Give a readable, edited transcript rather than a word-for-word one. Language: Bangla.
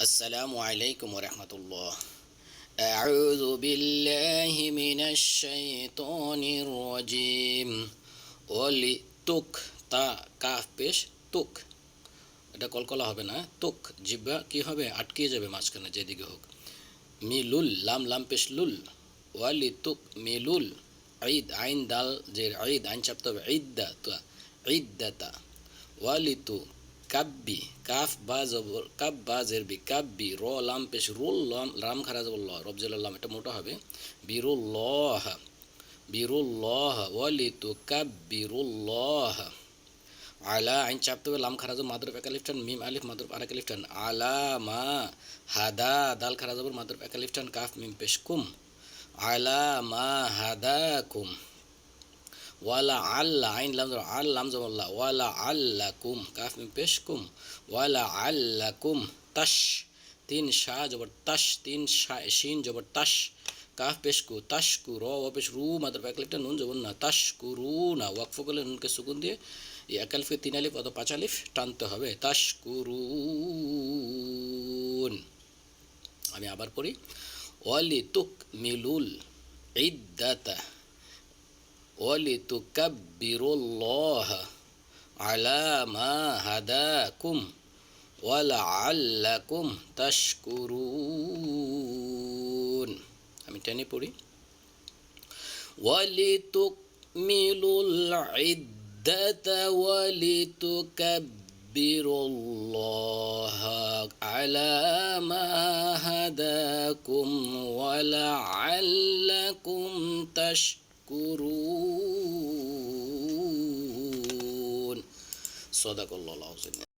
আসসালামু আলাইকুম ওরহমতুল্লাহ। আউযু বিল্লাহি মিনাশ শাইতানির রাজিম। ওয়ালি তুক, তা কাফ পেশ তুক, এটা কলকলা হবে না, তুক জিহ্বা কি হবে, আটকে যাবে মাঝখানে যেদিকে হোক। মিলুল, লাম লাম পেশ লুল, ওয়ালি তুক মিলুল। ঈদ আইন দাল যে ঈদ আইন চাপতে হবে, ঈদ্দা তা ঈদ্দাতা। ওয়ালিতু কাব্বি, কাফ বা জবর, কাব বা জেরবি কাব্বি, র লাম পেশ রুল, লাম খারা জবর ল, রবজেল লাম এটা মোটা হবে, বিরুল্লাহ বিরুল্লাহ। ওয়ালিতু কাব্বিরুল্লাহ। আলা আইন চাপতে হবে, লাম খারা জবর মাদরুফ একালিফটান, মিম আলিফ মাদরুফ আর একালিফটান, আলা মা হাদা দাল খারা জবর মাদরুফ একালিফটান, কাফ মিম পেশ কুম, আলা মা হাদাকুম। ওয়ালা আল্লা আইন লাম জবর আল লাম জবর ওয়ালা আল্লাকুম, কাফ মিম পেশ কুম, ওয়ালা আল্লাকুম। তাশ, তিন শা জবর তাশ, তিন শিন জবর তাশ, কাফ পেশ কু, তাশকু র ও পেশ রু মাত্র একালিফটা নুন জবর না, তাশকু রু না, ওয়াকফ করলে নুনকে সুকুন দিয়ে এই এক আলিফকে তিন আলিফ অথবা পাঁচ আলিফ টানতে হবে, তাশকুরুন। আমি আবার পড়ি, ওয়ালি তুক মিলুল ইদ্দাতা ওয়ালিতুকাব্বিরুল্লাহ আলা মা হাদাকুম ওয়ালাআল্লাকুম তাশকুরুন। আমি টেনে পড়ি, ওয়ালিতুকমিলুল ইদ্দাতা ওয়ালিতুকাব্বিরুল্লাহ আলা মা হাদাকুম ওয়ালাআল্লাকুম তাশকুরুন। সদাকাল্লাহু আল-আযীম।